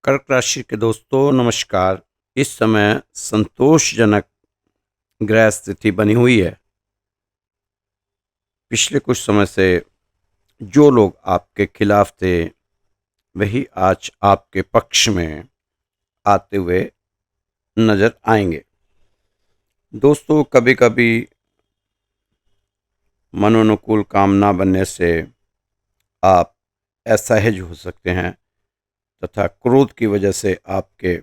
कर्क राशि के दोस्तों नमस्कार। इस समय संतोषजनक ग्रह स्थिति बनी हुई है। पिछले कुछ समय से जो लोग आपके खिलाफ थे वही आज आपके पक्ष में आते हुए नजर आएंगे। दोस्तों कभी कभी मनोनुकूल काम ना बनने से आप असहज हो सकते हैं तथा क्रोध की वजह से आपके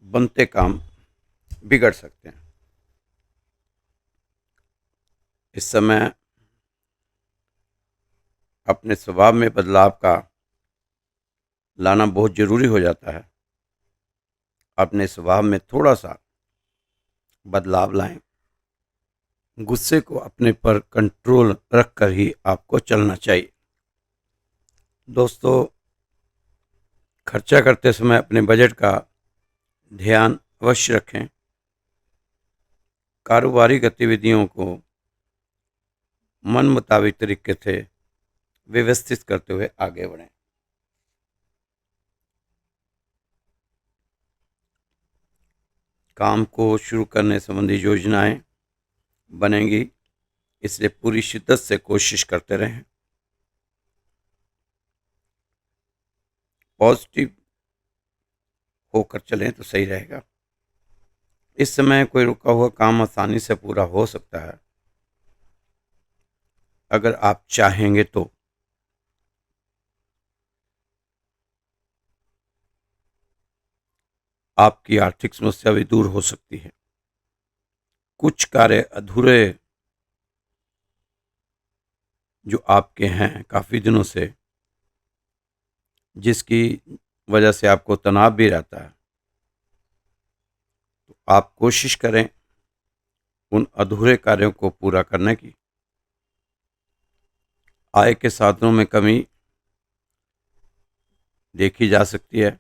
बनते काम बिगड़ सकते हैं। इस समय अपने स्वभाव में बदलाव का लाना बहुत जरूरी हो जाता है। अपने स्वभाव में थोड़ा सा बदलाव लाएं। गुस्से को अपने पर कंट्रोल रखकर ही आपको चलना चाहिए। दोस्तों खर्चा करते समय अपने बजट का ध्यान अवश्य रखें। कारोबारी गतिविधियों को मन मुताबिक तरीके से व्यवस्थित करते हुए आगे बढ़ें। काम को शुरू करने संबंधी योजनाएं बनेंगी, इसलिए पूरी शिद्दत से कोशिश करते रहें। पॉजिटिव होकर चलें तो सही रहेगा। इस समय कोई रुका हुआ काम आसानी से पूरा हो सकता है अगर आप चाहेंगे तो। आपकी आर्थिक समस्या भी दूर हो सकती है। कुछ कार्य अधूरे जो आपके हैं काफी दिनों से, जिसकी वजह से आपको तनाव भी रहता है, तो आप कोशिश करें उन अधूरे कार्यों को पूरा करने की। आय के साधनों में कमी देखी जा सकती है,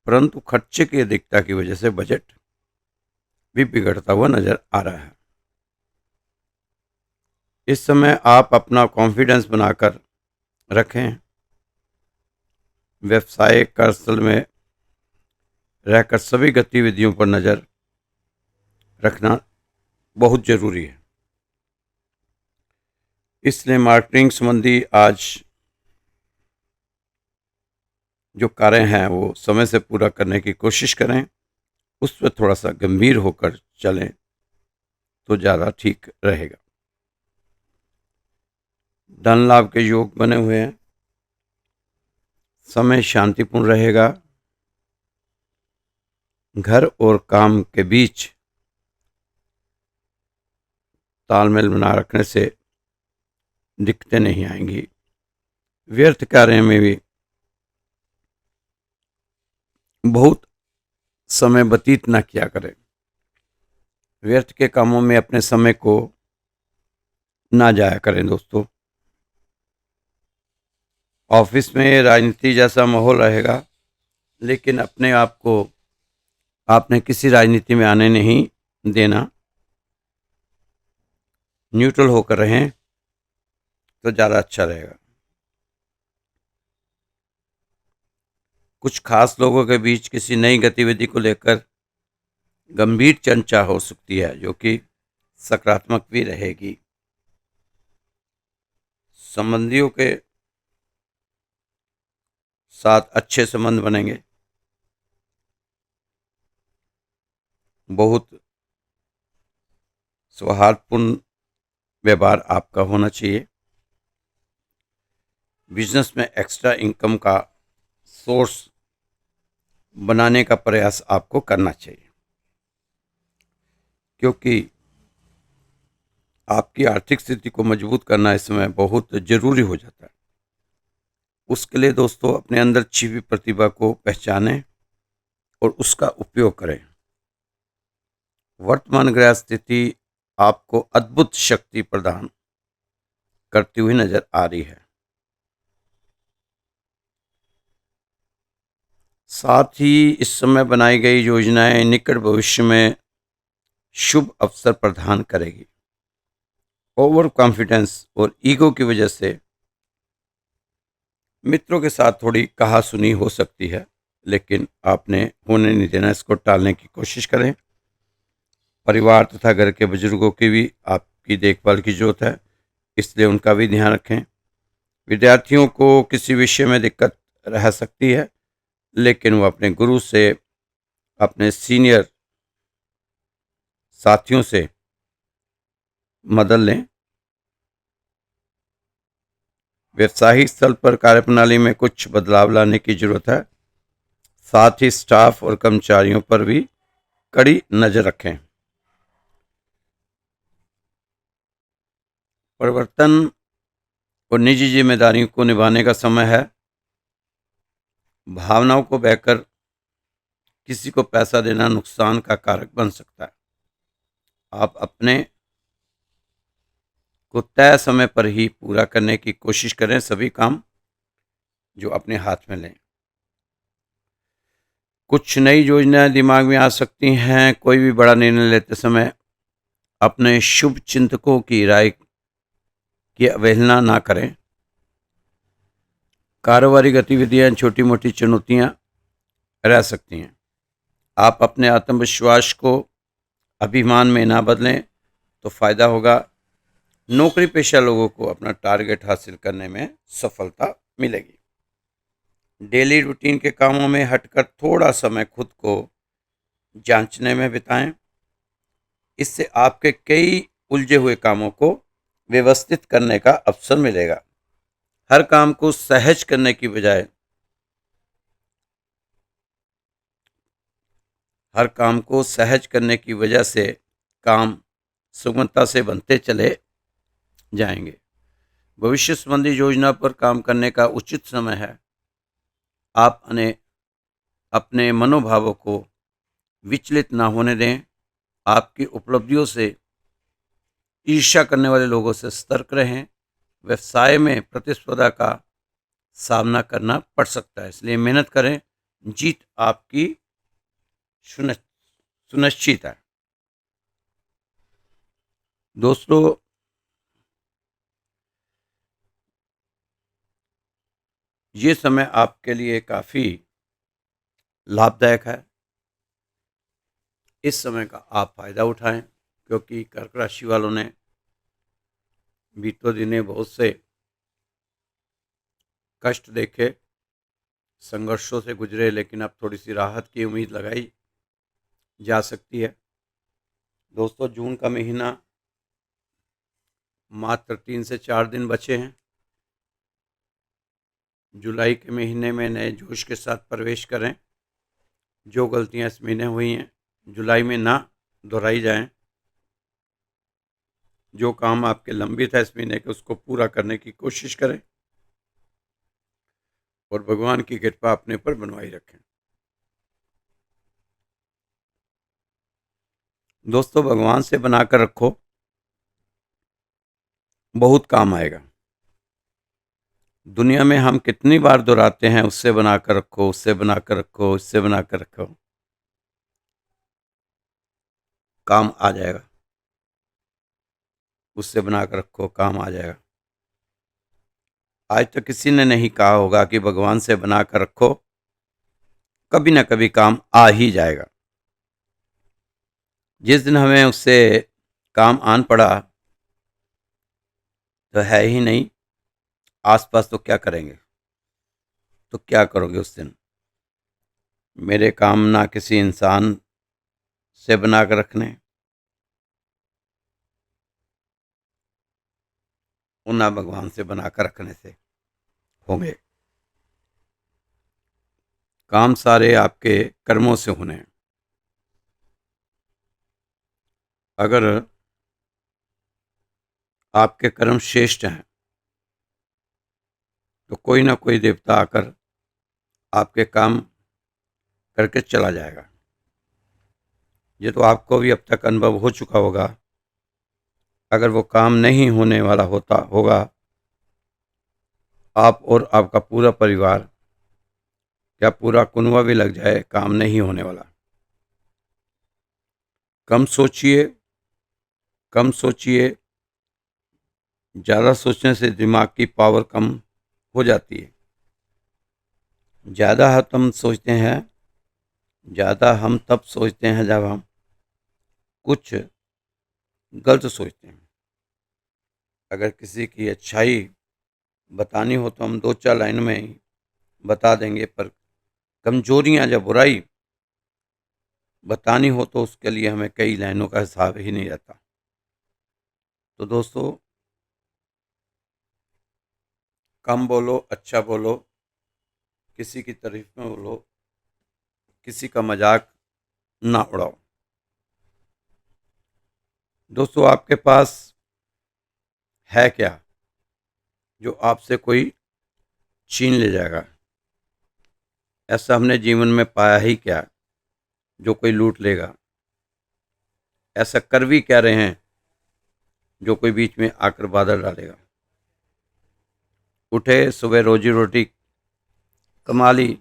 परंतु खर्चे की अधिकता की वजह से बजट भी बिगड़ता हुआ नजर आ रहा है। इस समय आप अपना कॉन्फिडेंस बनाकर रखें। व्यवसायिक कार्यस्थल में रहकर सभी गतिविधियों पर नजर रखना बहुत जरूरी है। इसलिए मार्केटिंग संबंधी आज जो कार्य हैं वो समय से पूरा करने की कोशिश करें। उस पर थोड़ा सा गंभीर होकर चलें तो ज़्यादा ठीक रहेगा। धन लाभ के योग बने हुए हैं। समय शांतिपूर्ण रहेगा। घर और काम के बीच तालमेल बना रखने से दिक्कतें नहीं आएंगी। व्यर्थ कार्य में भी बहुत समय व्यतीत न किया करें। व्यर्थ के कामों में अपने समय को ना जाया करें। दोस्तों ऑफिस में राजनीति जैसा माहौल रहेगा, लेकिन अपने आप को आपने किसी राजनीति में आने नहीं देना। न्यूट्रल होकर रहें तो ज़्यादा अच्छा रहेगा। कुछ खास लोगों के बीच किसी नई गतिविधि को लेकर गंभीर चर्चा हो सकती है, जो कि सकारात्मक भी रहेगी। संबंधियों के साथ अच्छे संबंध बनेंगे। बहुत सौहार्दपूर्ण व्यवहार आपका होना चाहिए। बिजनेस में एक्स्ट्रा इनकम का सोर्स बनाने का प्रयास आपको करना चाहिए, क्योंकि आपकी आर्थिक स्थिति को मजबूत करना इस समय बहुत जरूरी हो जाता है। उसके लिए दोस्तों अपने अंदर छिपी प्रतिभा को पहचानें और उसका उपयोग करें। वर्तमान ग्रह स्थिति आपको अद्भुत शक्ति प्रदान करती हुई नजर आ रही है। साथ ही इस समय बनाई गई योजनाएं निकट भविष्य में शुभ अवसर प्रदान करेगी। ओवर कॉन्फिडेंस और ईगो की वजह से मित्रों के साथ थोड़ी कहासुनी हो सकती है, लेकिन आपने होने नहीं देना, इसको टालने की कोशिश करें। परिवार तथा घर के बुजुर्गों की भी आपकी देखभाल की जरूरत है, इसलिए उनका भी ध्यान रखें। विद्यार्थियों को किसी विषय में दिक्कत रह सकती है, लेकिन वो अपने गुरु से, अपने सीनियर साथियों से मदद लें। व्यवसायिक स्थल पर कार्यप्रणाली में कुछ बदलाव लाने की जरूरत है, साथ ही स्टाफ और कर्मचारियों पर भी कड़ी नजर रखें। परिवर्तन और निजी जिम्मेदारियों को निभाने का समय है। भावनाओं को बहकर किसी को पैसा देना नुकसान का कारक बन सकता है। आप अपने को तय समय पर ही पूरा करने की कोशिश करें, सभी काम जो अपने हाथ में लें। कुछ नई योजनाएं दिमाग में आ सकती हैं। कोई भी बड़ा निर्णय लेते समय अपने शुभ चिंतकों की राय की अवहेलना ना करें। कारोबारी गतिविधियां छोटी मोटी चुनौतियां रह सकती हैं। आप अपने आत्मविश्वास को अभिमान में ना बदलें तो फायदा होगा। नौकरी पेशा लोगों को अपना टारगेट हासिल करने में सफलता मिलेगी। डेली रूटीन के कामों में हटकर थोड़ा समय खुद को जांचने में बिताएं। इससे आपके कई उलझे हुए कामों को व्यवस्थित करने का अवसर मिलेगा। हर काम को सहज करने की बजाय हर काम को सहज करने की वजह से काम सुगमता से बनते चले जाएंगे। भविष्य संबंधी योजना पर काम करने का उचित समय है। आप अपने मनोभावों को विचलित ना होने दें। आपकी उपलब्धियों से ईर्ष्या करने वाले लोगों से सतर्क रहें। व्यवसाय में प्रतिस्पर्धा का सामना करना पड़ सकता है, इसलिए मेहनत करें। जीत आपकी सुनिश्चित है। दोस्तों, ये समय आपके लिए काफ़ी लाभदायक है। इस समय का आप फायदा उठाएं, क्योंकि कर्क राशि वालों ने बीते दिनों बहुत से कष्ट देखे, संघर्षों से गुजरे, लेकिन अब थोड़ी सी राहत की उम्मीद लगाई जा सकती है। दोस्तों, जून का महीना मात्र 3 से 4 दिन बचे हैं। जुलाई के महीने में नए जोश के साथ प्रवेश करें। जो गलतियां इस महीने हुई हैं जुलाई में ना दोहराई जाएं। जो काम आपके लंबित है इस महीने के, उसको पूरा करने की कोशिश करें और भगवान की कृपा अपने पर बनवाई रखें। दोस्तों, भगवान से बनाकर रखो, बहुत काम आएगा। दुनिया में हम कितनी बार दोहराते हैं, उससे बनाकर रखो, उससे बनाकर रखो, उससे बनाकर रखो, काम आ जाएगा। उससे बनाकर रखो, काम आ जाएगा। आज तक किसी ने नहीं कहा होगा कि भगवान से बनाकर रखो, कभी ना कभी काम आ ही जाएगा। जिस दिन हमें उससे काम आन पड़ा तो है ही नहीं, आसपास तो क्या करेंगे, तो क्या करोगे उस दिन। मेरे काम ना किसी इंसान से बनाकर रखने और ना भगवान से बनाकर रखने से होंगे। काम सारे आपके कर्मों से होने हैं। अगर आपके कर्म श्रेष्ठ हैं तो कोई ना कोई देवता आकर आपके काम करके चला जाएगा। ये तो आपको भी अब तक अनुभव हो चुका होगा। अगर वो काम नहीं होने वाला होगा, आप और आपका पूरा परिवार, क्या पूरा कुनबा भी लग जाए, काम नहीं होने वाला। कम सोचिए, कम सोचिए। ज़्यादा सोचने से दिमाग की पावर कम हो जाती है। ज़्यादा हम सोचते हैं, ज़्यादा हम तब सोचते हैं जब हम कुछ गलत सोचते हैं। अगर किसी की अच्छाई बतानी हो तो हम 2-4 लाइन में ही बता देंगे, पर कमजोरियां या बुराई बतानी हो तो उसके लिए हमें कई लाइनों का हिसाब ही नहीं रहता। तो दोस्तों, कम बोलो, अच्छा बोलो, किसी की तारीफ में बोलो, किसी का मजाक ना उड़ाओ। दोस्तों, आपके पास है क्या जो आपसे कोई छीन ले जाएगा? ऐसा हमने जीवन में पाया ही क्या जो कोई लूट लेगा? ऐसा कर भी क्या रहे हैं जो कोई बीच में आकर बादल डालेगा? उठे सुबह रोजी रोटी कमा ली,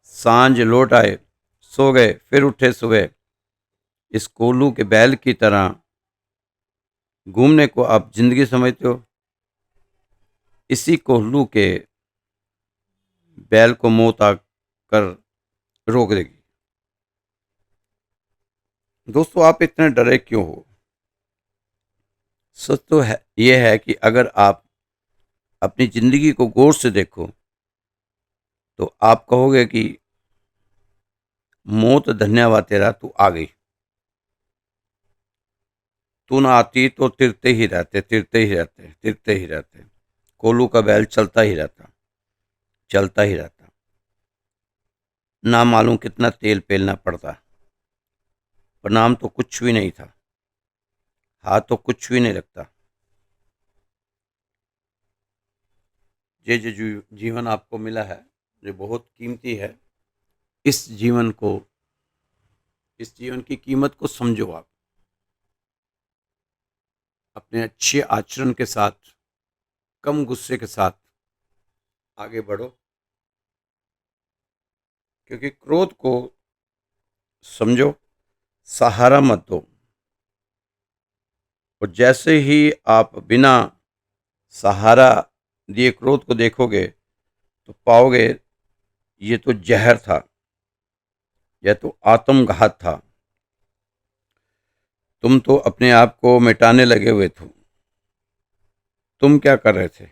सांझ लौट आए, सो गए, फिर उठे सुबह। इस कोल्हू के बैल की तरह घूमने को आप जिंदगी समझते हो? इसी कोल्हू के बैल को मौत आकर रोक देगी। दोस्तों, आप इतने डरे क्यों हो? सच तो है, यह है कि अगर आप अपनी जिंदगी को गौर से देखो तो आप कहोगे कि मौत धन्यवाद तेरा, तू आ गई। तू ना आती तो तिरते ही रहते, तिरते ही रहते, तिरते ही रहते। कोल्हू का बैल चलता ही रहता, चलता ही रहता। ना मालूम कितना तेल पेलना पड़ता, पर नाम तो कुछ भी नहीं था, हाथ तो कुछ भी नहीं लगता। ये जो जीवन आपको मिला है, ये बहुत कीमती है। इस जीवन को, इस जीवन की कीमत को समझो। आप अपने अच्छे आचरण के साथ, कम गुस्से के साथ आगे बढ़ो, क्योंकि क्रोध को समझो, सहारा मत दो। और जैसे ही आप बिना सहारा दिए क्रोध को देखोगे तो पाओगे ये तो जहर था, यह तो आत्मघात था। तुम तो अपने आप को मिटाने लगे हुए थे। तुम क्या कर रहे थे?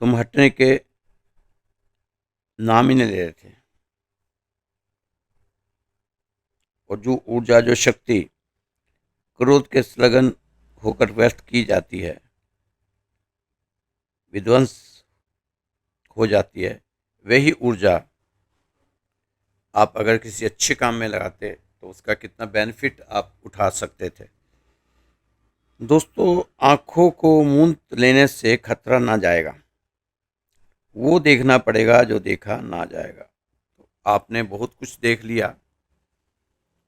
तुम हटने के नाम ही नहीं ले रहे थे। और जो ऊर्जा, जो शक्ति क्रोध के संलग्न होकर व्यस्त की जाती है, विध्वंस हो जाती है, वही ऊर्जा आप अगर किसी अच्छे काम में लगाते तो उसका कितना बेनिफिट आप उठा सकते थे। दोस्तों, आंखों को मूंद लेने से खतरा ना जाएगा, वो देखना पड़ेगा जो देखा ना जाएगा। तो आपने बहुत कुछ देख लिया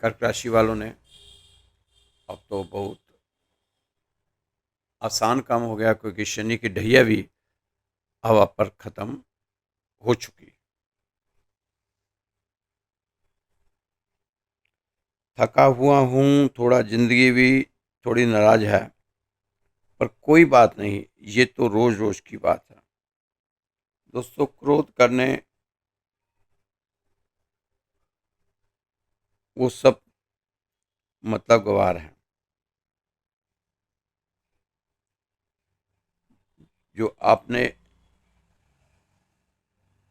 कर्क राशि वालों ने, अब तो बहुत आसान काम हो गया, क्योंकि शनि की ढैया भी हवा पर खत्म हो चुकी। थका हुआ हूँ, थोड़ा जिंदगी भी थोड़ी नाराज है, पर कोई बात नहीं, ये तो रोज रोज की बात है। दोस्तों, क्रोध करने वो सब मतलब गवार है। जो आपने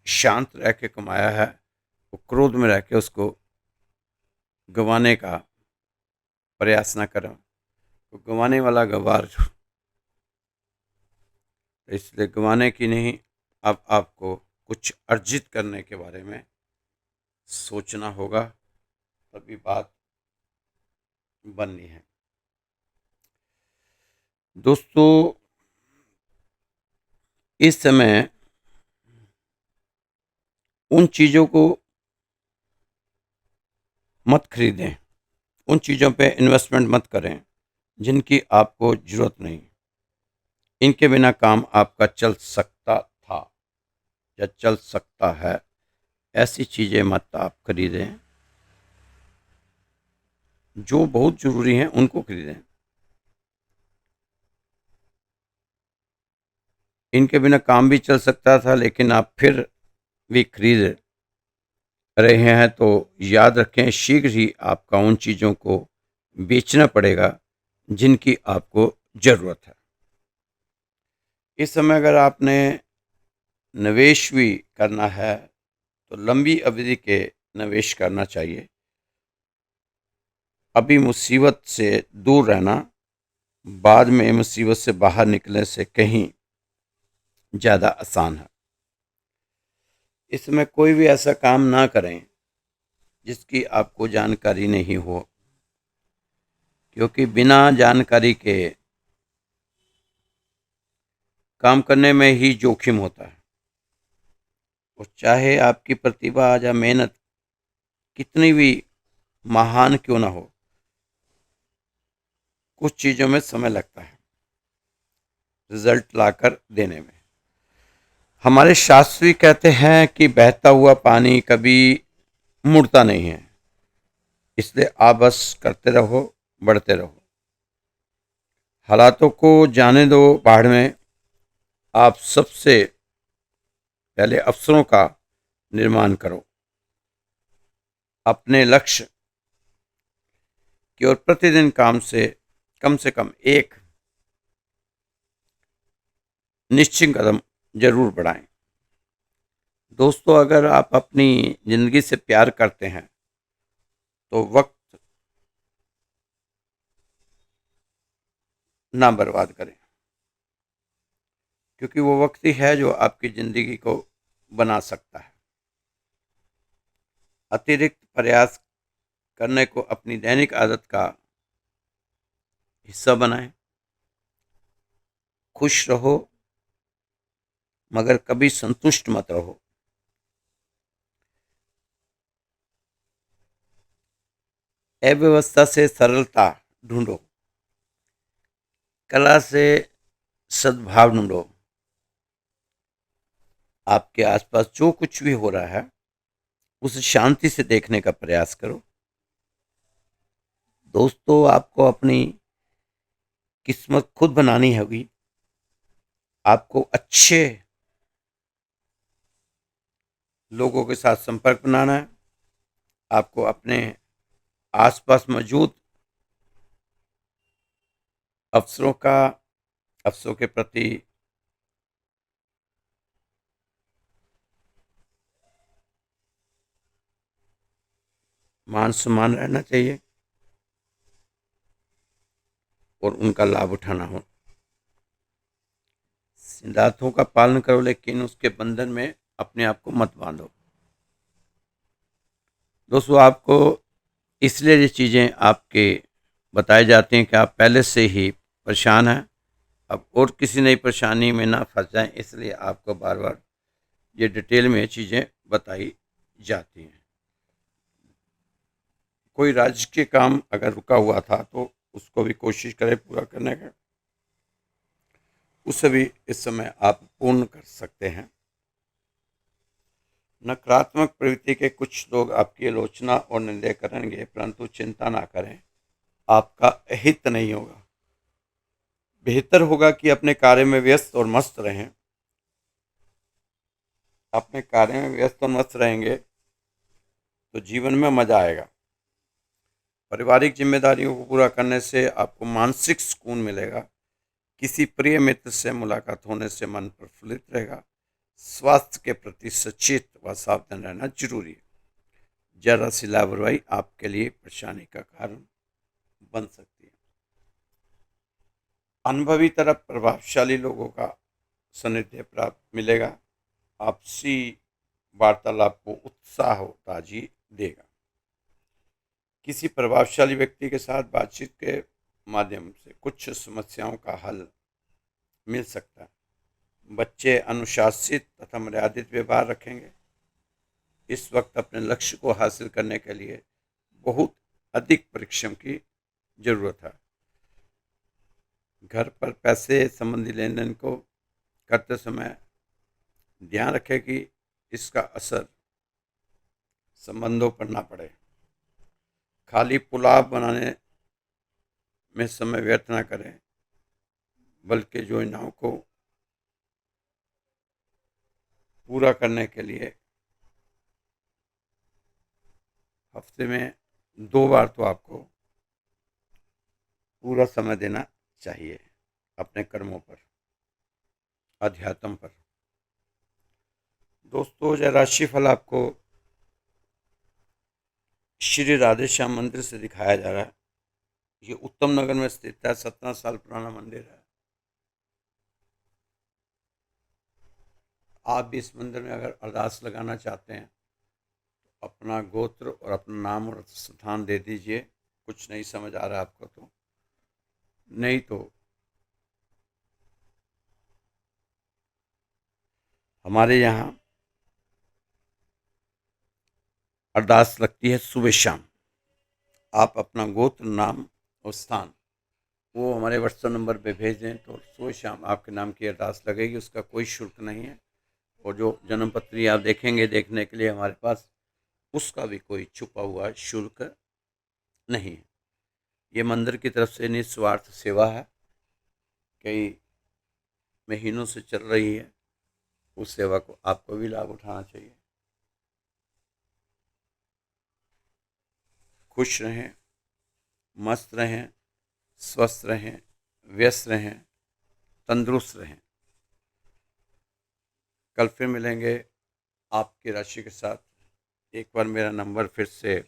शांत रह के कमाया है, वो क्रोध में रह के उसको गंवाने का प्रयास ना करो। तो गंवाने वाला गवार, इसलिए गंवाने की नहीं, अब आपको कुछ अर्जित करने के बारे में सोचना होगा, तभी बात बननी है। दोस्तों, इस समय उन चीज़ों को मत खरीदें, उन चीज़ों पे इन्वेस्टमेंट मत करें जिनकी आपको ज़रूरत नहीं। इनके बिना काम आपका चल सकता था या चल सकता है, ऐसी चीज़ें मत आप खरीदें। जो बहुत ज़रूरी हैं उनको खरीदें। इनके बिना काम भी चल सकता था, लेकिन आप फिर भी खरीद रहे हैं तो याद रखें, शीघ्र ही आपका उन चीज़ों को बेचना पड़ेगा जिनकी आपको ज़रूरत है। इस समय अगर आपने निवेश भी करना है तो लंबी अवधि के निवेश करना चाहिए। अभी मुसीबत से दूर रहना बाद में मुसीबत से बाहर निकलने से कहीं ज़्यादा आसान है। इसमें कोई भी ऐसा काम ना करें जिसकी आपको जानकारी नहीं हो, क्योंकि बिना जानकारी के काम करने में ही जोखिम होता है। और चाहे आपकी प्रतिभा या मेहनत कितनी भी महान क्यों ना हो, कुछ चीज़ों में समय लगता है रिजल्ट लाकर देने में। हमारे शास्त्री कहते हैं कि बहता हुआ पानी कभी मुड़ता नहीं है, इसलिए आप बस करते रहो, बढ़ते रहो। हालातों को जाने दो बाढ़ में, आप सबसे पहले अवसरों का निर्माण करो। अपने लक्ष्य की ओर प्रतिदिन कम से कम एक निश्चित कदम जरूर बढ़ाएं। दोस्तों, अगर आप अपनी जिंदगी से प्यार करते हैं तो वक्त ना बर्बाद करें, क्योंकि वो वक्त ही है जो आपकी जिंदगी को बना सकता है। अतिरिक्त प्रयास करने को अपनी दैनिक आदत का हिस्सा बनाएं। खुश रहो, मगर कभी संतुष्ट मत रहो। अव्यवस्था से सरलता ढूंढो, कला से सद्भाव ढूंढो। आपके आसपास जो कुछ भी हो रहा है उसे शांति से देखने का प्रयास करो। दोस्तों, आपको अपनी किस्मत खुद बनानी होगी। आपको अच्छे लोगों के साथ संपर्क बनाना है। आपको अपने आसपास मौजूद अवसरों के प्रति मान सम्मान रहना चाहिए और उनका लाभ उठाना हो। सिद्धांतों का पालन करो, लेकिन उसके बंधन में अपने आप को मत बांधो। दोस्तों, आपको इसलिए ये चीज़ें आपके बताई जाती हैं कि आप पहले से ही परेशान हैं, अब और किसी नई परेशानी में ना फंस जाएं, इसलिए आपको बार बार ये डिटेल में चीज़ें बताई जाती हैं। कोई राज्य के काम अगर रुका हुआ था तो उसको भी कोशिश करें पूरा करने का, उसे भी इस समय आप पूर्ण कर सकते हैं। नकारात्मक प्रवृत्ति के कुछ लोग आपकी आलोचना और निंदा करेंगे, परंतु चिंता ना करें, आपका हित नहीं होगा। बेहतर होगा कि अपने कार्य में व्यस्त और मस्त रहें। अपने कार्य में व्यस्त और मस्त रहेंगे तो जीवन में मजा आएगा। पारिवारिक जिम्मेदारियों को पूरा करने से आपको मानसिक सुकून मिलेगा। किसी प्रिय मित्र से मुलाकात होने से मन प्रफुल्लित रहेगा। स्वास्थ्य के प्रति सचेत व सावधान रहना जरूरी है। जरा सी लापरवाही आपके लिए परेशानी का कारण बन सकती है। अनुभवी तरफ प्रभावशाली लोगों का सानिध्य प्राप्त मिलेगा। आपसी वार्तालाप को उत्साह और ताजी देगा। किसी प्रभावशाली व्यक्ति के साथ बातचीत के माध्यम से कुछ समस्याओं का हल मिल सकता है। बच्चे अनुशासित तथा मर्यादित व्यवहार रखेंगे। इस वक्त अपने लक्ष्य को हासिल करने के लिए बहुत अधिक परिश्रम की जरूरत है। घर पर पैसे संबंधी लेन देन को करते समय ध्यान रखें कि इसका असर संबंधों पर ना पड़े। खाली पुलाव बनाने में समय व्यर्थ ना करें, बल्कि योजनाओं को पूरा करने के लिए हफ्ते में 2 बार तो आपको पूरा समय देना चाहिए अपने कर्मों पर, अध्यात्म पर। दोस्तों, यह राशिफल आपको श्री राधे श्याम मंदिर से दिखाया जा रहा है। ये उत्तम नगर में स्थित है, 17 साल पुराना मंदिर है। आप भी इस मंदिर में अगर अरदास लगाना चाहते हैं तो अपना गोत्र और अपना नाम और स्थान दे दीजिए। कुछ नहीं समझ आ रहा आपको तो, नहीं तो हमारे यहाँ अरदास लगती है सुबह शाम। आप अपना गोत्र, नाम और स्थान वो हमारे व्हाट्सएप नंबर पे भेज दें तो सुबह शाम आपके नाम की अरदास लगेगी। उसका कोई शुल्क नहीं है। और जो जन्म पत्री आप देखेंगे देखने के लिए हमारे पास, उसका भी कोई छुपा हुआ शुल्क नहीं है। ये मंदिर की तरफ से निस्वार्थ सेवा है, कई महीनों से चल रही है। उस सेवा को आपको भी लाभ उठाना चाहिए। खुश रहें, मस्त रहें, स्वस्थ रहें, व्यस्त रहें, तंदुरुस्त रहें। कल फिर मिलेंगे आपकी राशि के साथ। एक बार मेरा नंबर फिर से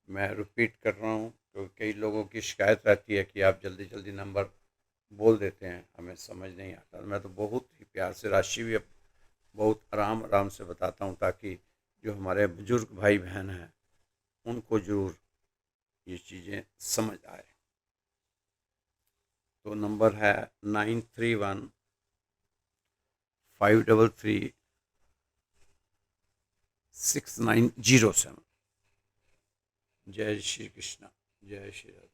मैं रिपीट कर रहा हूँ, क्योंकि कई लोगों की शिकायत रहती है कि आप जल्दी जल्दी नंबर बोल देते हैं, हमें समझ नहीं आता। मैं तो बहुत ही प्यार से राशि भी बहुत आराम आराम से बताता हूँ, ताकि जो हमारे बुजुर्ग भाई बहन हैं उनको ज़रूर ये चीज़ें समझ आए। तो नंबर है 9315336907। जय श्री कृष्णा, जय श्री राधे।